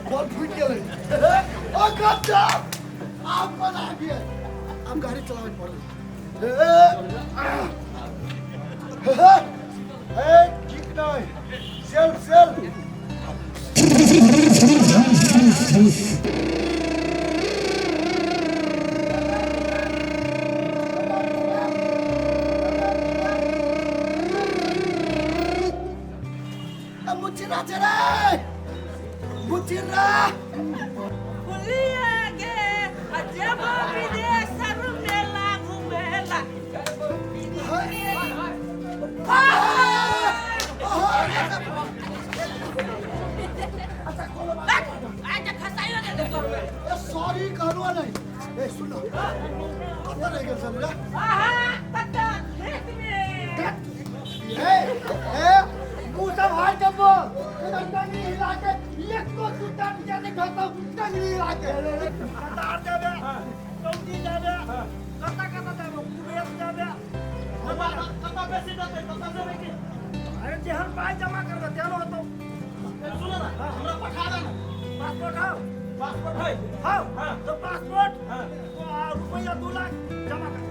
Ball फूट गेलै ओ कच्चा आप बना दिए हम गाड़ी चलावे पड़ल ए ठीक नहीं सेल्फ मुचिरा चले मुचिरा Kuliage, ajaba videsh sarumela घुमेला आजा खसायो दे दो सॉरी कहलवा नहीं ए सुन कत रह गेल सब रे आहा पता खेत में ए मुंह सब हाथ जब टंगनी हिला के एक को टूटा जाने खाता टंगनी हिला के कतार जाबे चौकी जाबे कता जाबे कुबेर जाबे कता बेसी दते कता जाबे की अरे जेहन पाई जमा कर दे तेरो तो सुनो ना हमरा पठा दे ना पासपोर्ट है हां तो पासपोर्ट तो रुपया 2 लाख जमा कर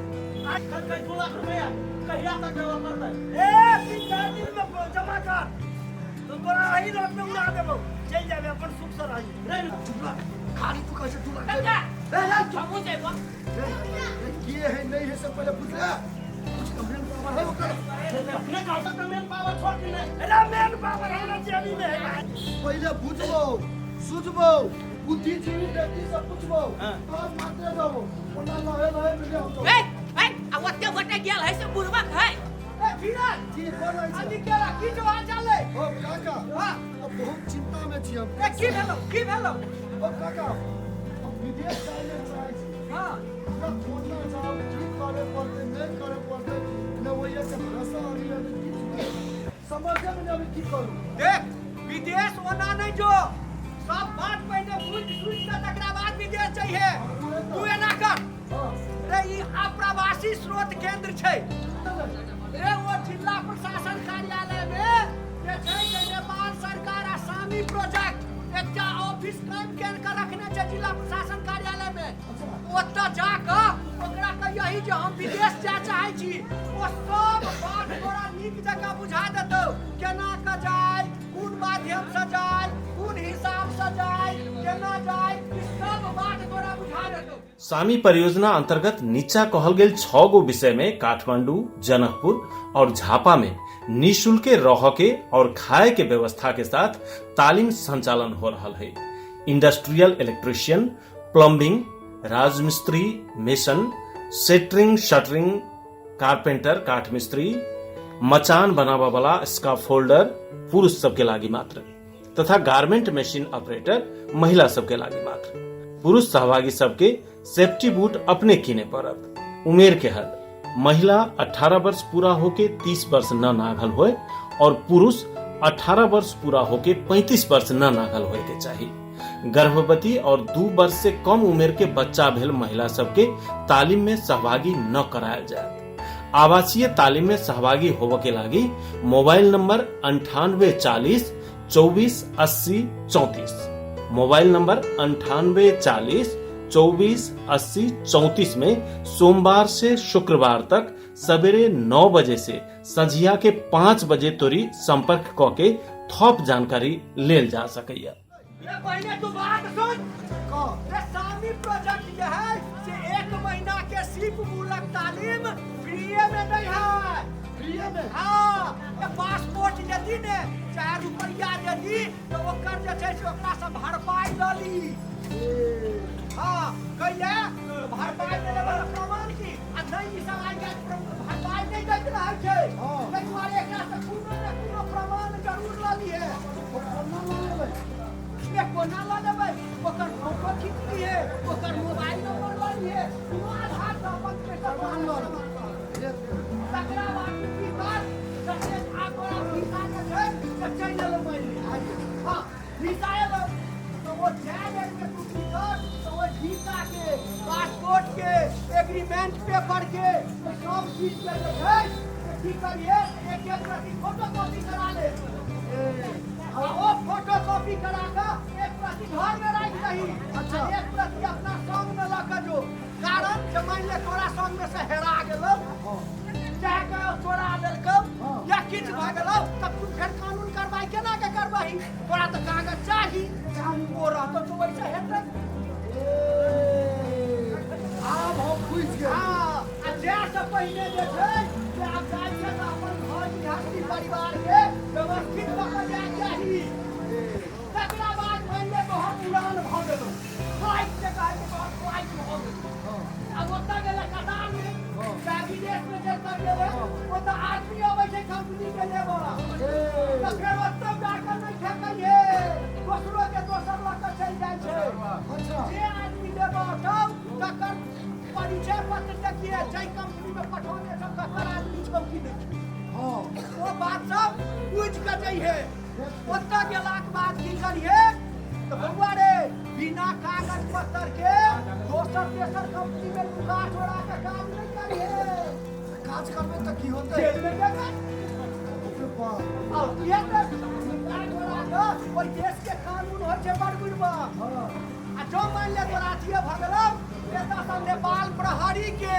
आज कल का 2 लाख रुपया कहिया तक जमा करता है ए 3-4 दिन में जमा कर तो तोरा आही रात में उड़ा देबो चल जाबे अपन सुख से रही रे चुपला खाली तू कैसे तू कच्चा ए यार हमू देबो ये है नहीं है सब पहले पूछ ले कुछ कंप्लेंट पावर है ओकर अपने गांव तक मेन पावर छोड़ के नहीं अरे मेन पावर हमरा जेबी में है पहले बुझबो सुझबो बुद्धि जीवी व्यक्ति सब पूछबो और मात्र जाबो ओना लहे मिले हम तो ए आवते वटे गेल है से बुरबक है ए धीरज की कर रही अभी केला की जो आ चले ओ काका हां अब बहुत चिंता में छी हम ए की भेलो ओ काका अब विदेश जाने चाहे छी हां पूरा खोलना जाओ ठीक करे पड़ते नहीं करे पड़ते न वो ये से भरोसा आ गया समझ में नहीं की करूं देख विदेश ओना नहीं जो सब बात पहले बुझ के तकरा बाद विदेश चाहिए तू एना कर रे ई अप्रवासी स्रोत केंद्र छै रे वो जिला प्रशासन कार्यालय में जे छै जे नेपाल सरकार आसामी प्रोजेक्ट एकटा ऑफिस काम के रखने छै जिला प्रशासन कार्यालय में ओतऽ जाके ओकरा कहियहि जे हम विदेश जाय चाहै छी ओ सब बात तोरा नीक जकाँ बुझा देतौ केना के जाय कोन माध्यम से जाय कोन हिसाब से जाय केना जाय ई सब बात तोरा बुझा देतौ। सामी परियोजना अंतर्गत नीचा कहल गेल 6 गो विषय में काठमांडू, जनकपुर और झापा में निःशुल्क रह के और खाए के व्यवस्था के साथ तालीम संचालन हो रहा है। इंडस्ट्रियल इलेक्ट्रिशियन, प्लम्बिंग, राजमिस्त्री, मेसन, सेटरिंग, शटरिंग, कारपेंटर, काठ मिस्त्री, मचान बनावा वाला स्काफोल्डर पुरुष सबके लागी मात्र तथा गारमेंट मशीन ऑपरेटर महिला सबके लागी मात्र। पुरुष सहभागी सबके सेफ्टी बूट अपने किने पड़त। उमेर के हद महिला 18 वर्ष पूरा होके 30 वर्ष न नागल होए और पुरुष 18 वर्ष पूरा होके 35 वर्ष न नागल होए के चाहिए। गर्भवती और 2 वर्ष से कम उम्र के बच्चा भेल महिला सबके तालीम में सहभागी न कराया जाए। आवासीय तालीम में सहभागी होवे के लागी मोबाइल नंबर 9840 24 80 34 मोबाइल नंबर 9840 24 80 34 में सोमवार से शुक्रवार तक सवेरे 9 बजे से संझिया के 5 बजे तोरी संपर्क क के थप जानकारी लेल जा सकैया। ये पहले तू बात सुन का ये सामी प्रोजेक्ट जो है से 1 महीना के सिर्फ मूलक तालीम फ्री में नहीं है। फ्री में हाँ ये पासपोर्ट यदि ने 4 रुपया यदि तो ओकर जे छै से ओकरा से भरपाई लली। हाँ कहिए भरपाई देले वाला प्रमाण की आ नहीं ई सब आइ गेल भरपाई नहीं दैत रहै छै। ताहि दुआरे एकरा से कोनो ने कोनो प्रमाण जरूर लली है। ये कोना ला लेबै ओकर फोटो खींच लिए ओकर मोबाइल नंबर लऽ लिए कोनो आधार से अपन पेपर मान लो तकरा बाद की बात जैसे आगोरा वीसा के छै से चलि लेबै हां वीसा एलो तो वो जाय में तू की कर तो वो वीसा के डॉक्यूमेंट पेपर के सब चीज के जे छै से की करिए एक प्रति फोटोकॉपी करा ले और वो फोटोकॉपी करा के एक प्रति घर में रख दही। अच्छा, एक प्रति अपना संग में लगा जो कारण जे मान ले तोरा संग में से हेरा गेलो चाहे के चोरा देलको या किछ भ गेलो तब तू फिर कानून कार्रवाई केना के करबही? तोरा तो कागज चाही ओ रहतो तो वैसे हेतै। आब हम बुझि गेल। हां आ जे से पहिले जे छै से आब जाइ छै त अपन घर गृहस्थी परिवार के व्यवस्थित क के जाय चाही। तकरा बाद पहिले बहुत पुरान भ गेलो फ्लाइट से कहे के बहुत फ्लाइट भ गेलो अब ओतऽ गेले कतार में चाहे विदेश में जे सब गेले ओतऽ आदमी अबै छै कंपनी के लेबर त फेर ओतऽ जाकर नहीं ठेकइए दोसरो के दोसर लग के चलि जाइ छै। अच्छा, जे आदमी लेबर तब तकर परिचय पत्र देखिए जै कंपनी में पठौने सब तकर आदमी छौ कि नहीं हाँ, वो बात सब पूछ के जइहे। ओतऽ गेलाक बाद की करिए तो बउआ रे बिना कागज पत्र के दोसर तेसर कंपनी में लुका छोड़ा के काम नहीं करिए। काज करबै तऽ की होतै? जेल में जाएगा बाप, और ये तो लुका छोड़ा के ओइ देश के कानून होइ छै बड़ बुढ़बा हाँ, आ जो मान ले तोरा अथिए भगलो एतऽ सँ नेपाल प्रहरी के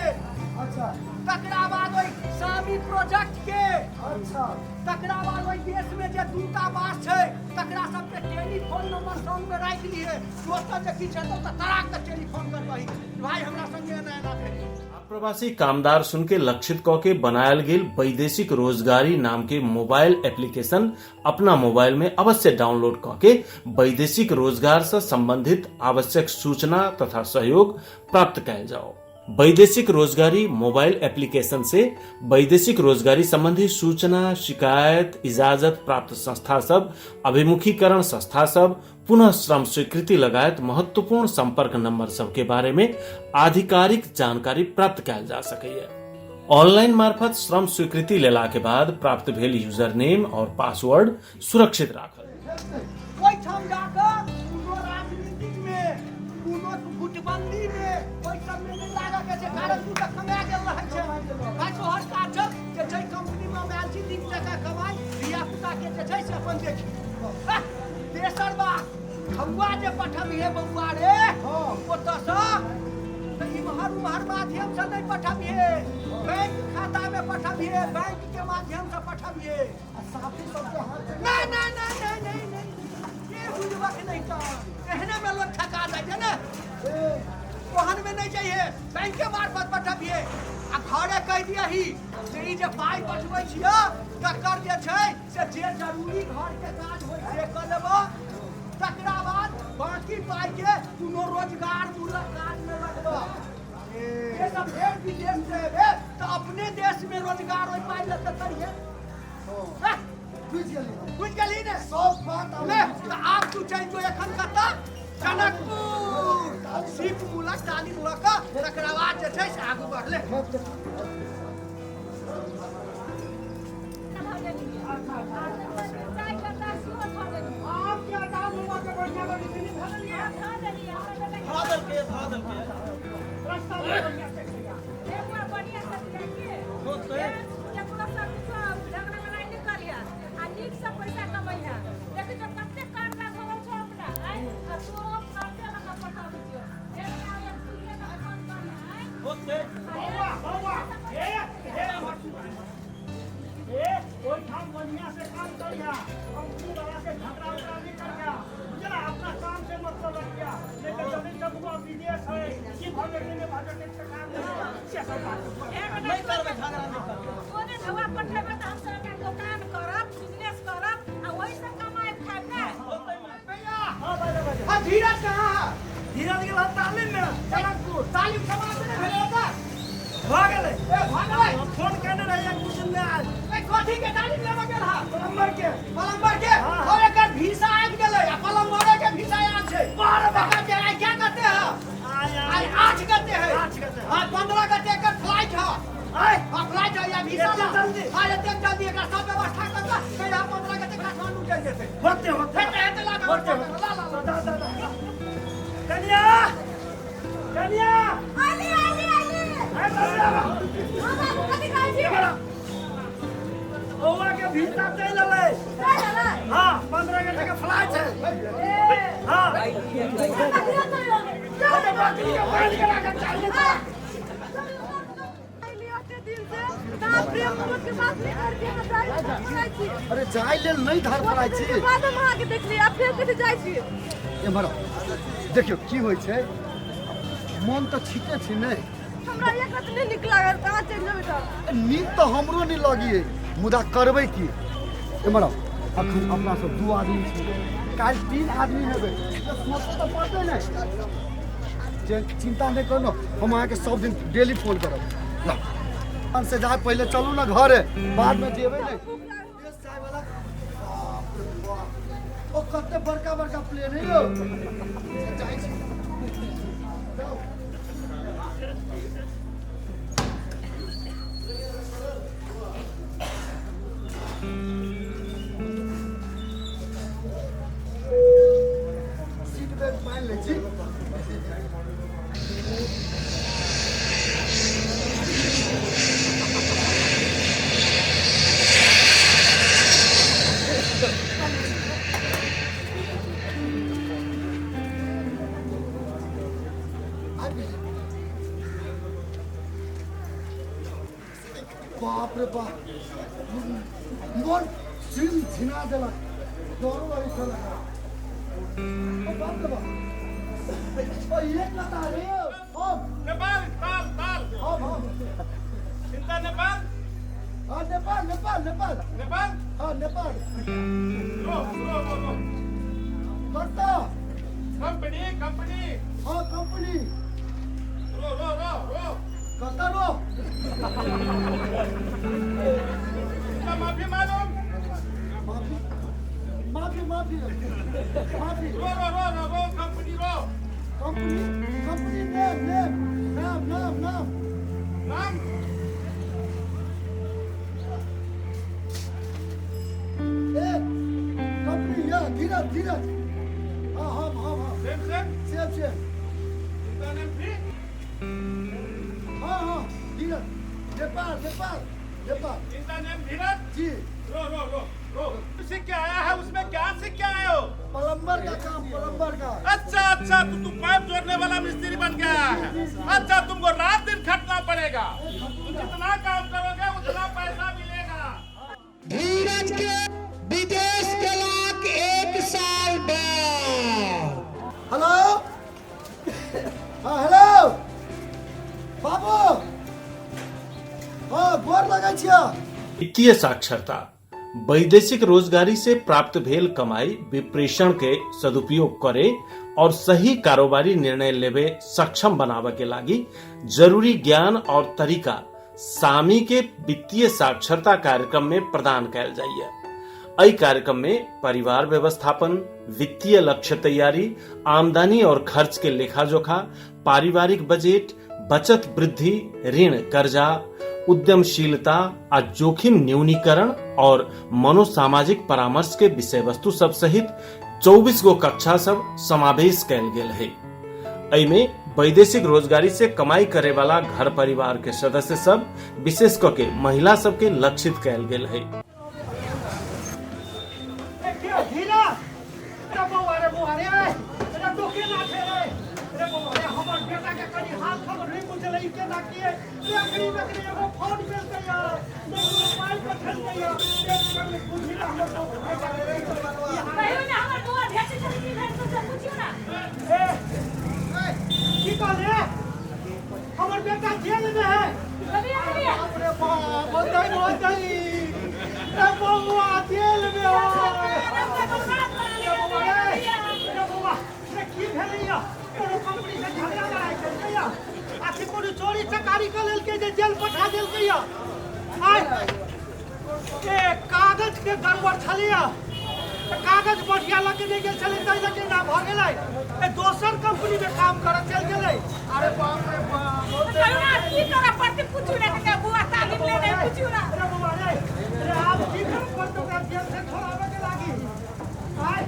अच्छा, तकरा बाद ओइ सामी प्रोजेक्ट के अच्छा, तकरा बाद ओइ देश में जे दूतावास छै तकरा सबके टेलीफोन नंबर संग में राखि लिए दोसर जे किछ हेतौ त तराक के टेलीफोन करबही भाई हमरा संगे एना एना भेल। प्रवासी कामदार सुन के लक्षित क के बनायल गेल वैदेशिक रोजगारी नाम के मोबाइल एप्लीकेशन अपना मोबाइल में अवश्य डाउनलोड क के वैदेशिक रोजगार से संबंधित आवश्यक सूचना तथा सहयोग प्राप्त कयल जाओ। वैदेशिक रोजगारी मोबाइल एप्लीकेशन से वैदेशिक रोजगारी संबंधी सूचना, शिकायत, इजाजत प्राप्त संस्था सब, अभिमुखीकरण संस्था सब, पुनः श्रम स्वीकृति लगायत महत्वपूर्ण संपर्क नंबर सब के बारे में आधिकारिक जानकारी प्राप्त कयल जा सकैए। ऑनलाइन मार्फत श्रम स्वीकृति लेला के बाद प्राप्त भेल यूजर नेम और पासवर्ड सुरक्षित राखल। ओइ ठाम जाकर कोनो राजनीतिक में कोनो गुटबंदी में ओइ सब में नहीं लागा के छै कारण तू त कमा गेल रहै छै भाई तोहर काज जे छै कंपनी में आयल छी 3 टका कमाई धिया पुता के जे छै से अपन देखी तेसर बात खौआ जे पठबिहे बउआ रे ओतऽ सँ त इम्हर माध्यम से नहीं पठबिहे बैंक खाता में पठबिहे बैंक के माध्यम से पठबिहे साथी सबके हाथ नहीं ये बुझबक नहीं तो एहने में लोग ठका जाय छै ने ओहन में नहीं चाहिए बैंक के मार्फत पठबिए आ घरे कह दियही जे ई जे पाई पठबै छियै तकर जे छै से जे जरूरी घर के काज होय से क लेबो तकरा बाद बाकी पाई के कोनो रोजगार मूलक काज में लगबो। ये सब फेर विदेश से एबे तो अपने देश में रोजगार होय पाई ले त करिए। बुझ गेली ने सब बात ले तो आप तू चल जो एखन कता जनकपुर सीप मूलक तालीम लऽ कऽ तकरा बाद जे छै से आगू बढ़ले। धीरज कहाँ है? धीरज गेल तालीम में जनकपुर तालीम समाप्त नहीं भेलै ओतऽ भ गेलै फोन केने रहिए कुछ दिन में आज कथी के तालीम लेबऽ गेल हा पलम्बर के और एकर वीसा आबि गेलै आ पलम्बर के वीसा आयल छै बार बका जे आई क्या कहते हैं आई 8 गते है हां 15 गते एकर फ्लाइट है आई फ्लाइट है या वीसा जल्दी हां एते जल्दी एकरा सब व्यवस्था कर के कहिया 15 गते काठमांडू चल जेतै होते हेते लागा होते कन्या कन्या आली आली आली बौआ के भीतर चल अलै हां 15 घंटे के फ्लाइट है हां बकरी के पानी के लाके चाहिए अरे जाय लेल नहीं धर पड़ाय छी एम्हर देखियो की होइ छै मन तो ठीके छी नहीं नीक तो हमरो नहीं लगी मुदा करबै की एम्हर अखन अपना सब 2 आदमी छी काल 3 आदमी हेबै सोचे तो पड़ते नहीं चिंता नहीं करो हम अहाँ के सब दिन डेली फोन करब से जा पहले चलू ना घरे बाद में जेबै नहीं ओ कते बड़का बड़का प्लेन है यो जाय छी सीट बेल्ट पहन ले छी बाप रे बाप मन सिल झिना देला डर लगे छला ओ बाप रे बाप ओ ये लता रे ओ नेपाल ताल ताल हम चिंता नेपाल हां नेपाल नेपाल नेपाल नेपाल हां नेपाल रो रो रो रो करता कंपनी कंपनी हां कंपनी रो रो रो रो करता रो इसका माफी मालूम माफी माफी माफी माफी रो रो रो रो रो कंपनी रो कंपनी कंपनी नाम नाम ए कंपनी या धीरज धीरज हां हां सेम सेम चिंता नेम भी हाँ धीरज नेपाल नेपाल नेपाल चिंता नेम धीरज जी रो रो रो रो सीख के आया है उसमें क्या सीख के आए हो प्लम्बर का काम प्लम्बर का अच्छा अच्छा तो तुम पाइप जोड़ने वाला मिस्त्री बन गया है अच्छा तुमको रात दिन खटना पड़ेगा तुम जितना काम करोगे उतना पैसा मिलेगा धीरज के विदेश गेलाक 1 साल बाद हेलो हाँ हेलो बाबू हाँ गोर लगै छियै वित्तीय साक्षरता वैदेशिक रोजगारी से प्राप्त भेल कमाई विप्रेषण के सदुपयोग करे और सही कारोबारी निर्णय लेवे सक्षम बनावे के लागी जरूरी ज्ञान और तरीका सामी के वित्तीय साक्षरता कार्यक्रम में प्रदान कैल जाइए। एहि कार्यक्रम में परिवार व्यवस्थापन, वित्तीय लक्ष्य तैयारी, आमदनी और खर्च के लेखा जोखा, पारिवारिक बजट, बचत वृद्धि, ऋण कर्जा, उद्यमशीलता आ जोखिम न्यूनीकरण और मनोसामाजिक परामर्श के विषय वस्तु सब सहित 24 गो कक्षा सब समावेश कैल गेल है। एहिमे वैदेशिक रोजगारी से कमाई करे वाला घर परिवार के सदस्य सब विशेष करके महिला सब के लक्षित कैल गेल है। हमर बेटा जेल में है अरे बाप बताई बउआ जेल में हो की भेलैया कोनो कंपनी से झगड़ा लड़ाई केलकैया आखिर कोनो चोरी चकारी कर लेलकै जे जेल पठा देलकैया आय ए कागज के गड़बड़ छलैया कागज बढ़िया लगे नहीं गेल छलै तै लगे ना भ गेलै ए दोसर कंपनी में काम करऽ चल गेलै अरे बाप रे बाप करुणा की करे पड़ते पूछू ना के बुआ तालीम ले नहीं पूछू ना अरे बाबा रे आप की कर पड़तो का जेल से छोड़ावे के लागी आय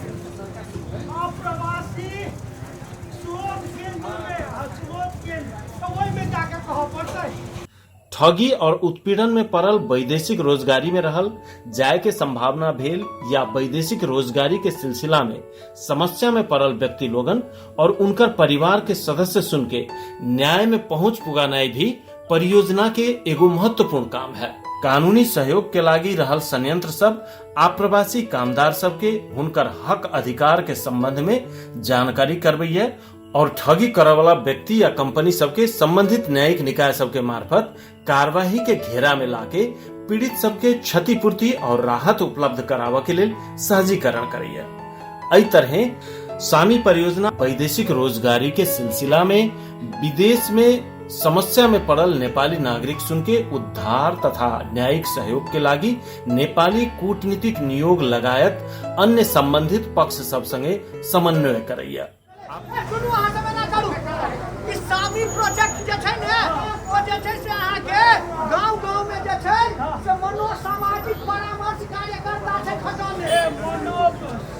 आप प्रवासी स्रोत केंद्र में स्रोत केंद्र तो ओइ में जाके कह पड़तै ठगी और उत्पीड़न में पड़ल वैदेशिक रोजगारी में रहल जाय के संभावना भेल या वैदेशिक रोजगारी के सिलसिला में समस्या में पड़ल व्यक्ति लोगन और उनकर परिवार के सदस्य सुन के न्याय में पहुंच पुगानाई भी परियोजना के एगो महत्वपूर्ण काम है। कानूनी सहयोग के लागी रहल संयंत्र सब आप्रवासी कामदार सब के हुनकर हक अधिकार के संबंध में जानकारी करवैया और ठगी करे वाला व्यक्ति या कंपनी सबके संबंधित न्यायिक निकाय सबके मार्फत कार्यवाही के घेरा में लाके पीड़ित सबके क्षतिपूर्ति और राहत उपलब्ध करावे के लिए सहजीकरण करैया। एहि तरह सामी परियोजना वैदेशिक रोजगारी के सिलसिला में विदेश में समस्या में पड़ल नेपाली नागरिक सुन के उद्धार तथा न्यायिक सहयोग के लागी नेपाली कूटनीतिक नियोग लगायत अन्य संबंधित पक्ष सब संगे समन्वय करैया। सुनू अहाँ सब ना करू ई सामी प्रोजेक्ट जे छै ने ओ जे छै से अहाँ के गांव में जे छै से मनो सामाजिक परामर्श कार्यकर्ता छै खतम ने मनो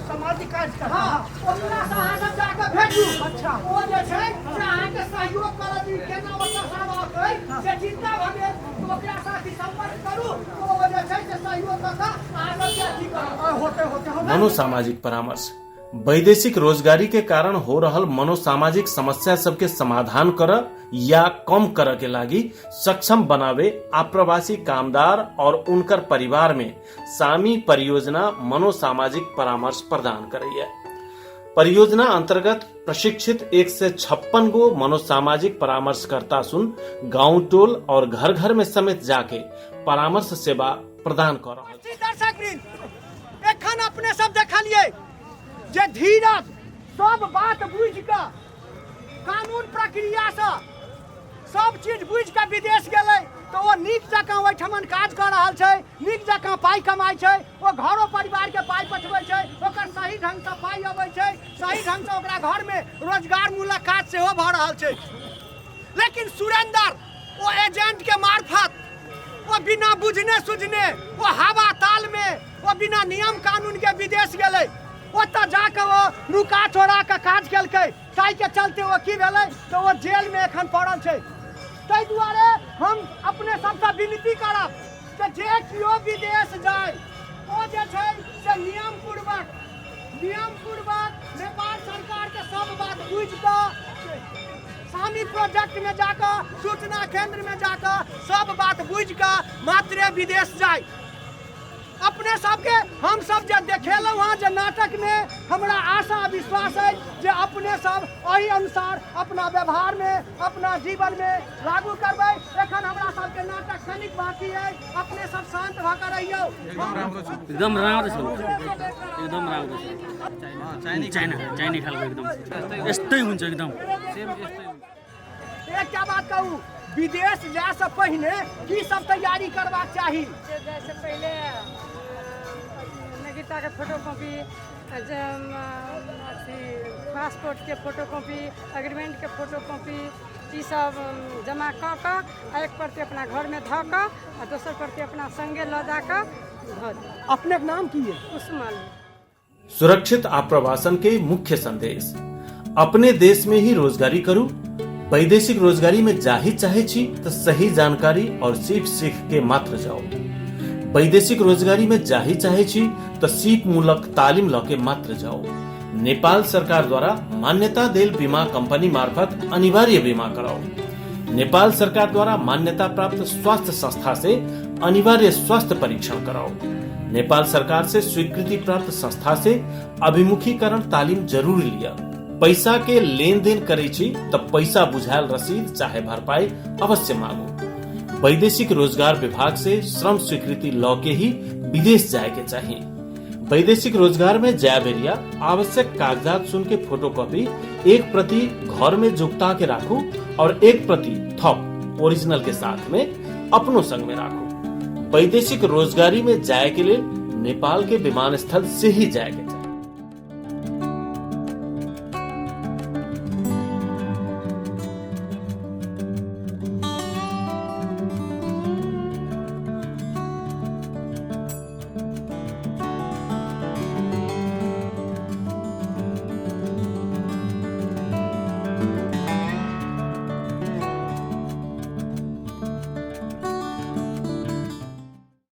सामाजिक कार्यकर्ता हां ओकरा से अहाँ सब जाके भेजू। अच्छा ओ जे छै से अहाँ के सहयोग करत केना ओकर सामक है से चिंता भगे ओकरा साथ संपर्क करू ओ जे छै से सहयोग करता अहाँ सब के अथी करब होते मनोसामाजिक परामर्श वैदेशिक रोजगारी के कारण हो रहल मनोसामाजिक समस्या सबके समाधान कर या कम कर के लागी सक्षम बनावे आप्रवासी कामदार और उनकर परिवार में सामी परियोजना मनोसामाजिक परामर्श प्रदान करैया। परियोजना अंतर्गत प्रशिक्षित 156 गो मनोसामाजिक परामर्शकर्ता सुन गांव टोल और घर घर में समेत जाके परामर्श सेवा प्रदान कर रहा। एखन अपने सब देखलिए जे धीरज सब बात बुझ के कानून प्रक्रिया से सब चीज बुझ के विदेश गेलै तो वो नीक जकां ओहिठमन काज कर रहल छै, नीक जकां पाई कमाई छै, वो घरो परिवार के पाई पठबै छै, ओकर सही ढंग से पाई अबै छै, सही ढंग से ओकरा घर में रोजगार मूलक काज सेहो भ रहल छै। लेकिन सुरेंद्र वो एजेंट के मार्फत वो बिना बुझने सुझने वो हवा ताल में वो बिना नियम कानून के विदेश गेलै ओतऽ जाके वो रुका छोड़ा के काज केलकै ताहि के चलते वो की भेलै तो वो जेल में एखन पड़ल छै। ताहि दुआरे हम अपने सबसे विनती करब कि जे कियो विदेश जाय ओ जे छै से नियम पूर्वक नेपाल सरकार के सब बात बुझ के सामी प्रोजेक्ट में जाकर सूचना केंद्र में जाकर सब बात बुझ के मात्र विदेश जाय। अपने सबके हम सब जे देखेलहुँ वहाँ जे नाटक में हमरा आशा विश्वास है जे अपने सब वही अनुसार अपना व्यवहार में अपना जीवन में लागू करबै। एखन हमरा सबके नाटक कनिक बाकी है, अपने सब शांत भ के रहियौ। एकदम राम्रो छ, एकदम राम्रो छ। चाइना खालको एकदम यस्तै हुन्छ, एकदम सेम यस्तै हुन्छ। एक क्या बात कहूँ, विदेश जाए से पहले की सब तैयारी करबाक चाही? जाए से पहले नागरिकता के फोटोकॉपी, पासपोर्ट के फोटोकॉपी, एग्रीमेंट के फोटोकॉपी ई सब जमा कऽ के एक प्रति अपना घर में धऽ के आ दोसर प्रति अपना संगे लऽ जा के धऽ दी। अपने नाम की है? उस्मान। सुरक्षित आप्रवासन के मुख्य संदेश, अपने देश में ही रोजगारी करू। वैदेशिक रोजगारी में जाही चाहे छी तो सही जानकारी और सीख के मात्र जाओ। वैदेशिक रोजगारी में जाही चाहे छी तो सीप मूलक तालीम लके मात्र जाओ। नेपाल सरकार द्वारा मान्यता देल बीमा कंपनी मार्फत अनिवार्य बीमा कराओ। नेपाल सरकार द्वारा मान्यता प्राप्त स्वास्थ्य संस्था से अनिवार्य स्वास्थ्य परीक्षण कराओ। नेपाल सरकार से स्वीकृति प्राप्त संस्था से अभिमुखीकरण तालीम जरूर लिया। पैसा के लेन देन करे छी तब पैसा बुझायल रसीद चाहे भरपाई अवश्य मांगो। वैदेशिक रोजगार विभाग से श्रम स्वीकृति लौ के ही विदेश जाए के चाहिए। वैदेशिक रोजगार में जाय बेरिया आवश्यक कागजात सुन के फोटोकॉपी एक प्रति घर में जुगता के राखू और एक प्रति थप ओरिजिनल के साथ में अपनो संग में राखू। वैदेशिक रोजगारी में जाए के लिए नेपाल के विमानस्थल से ही जाएगा।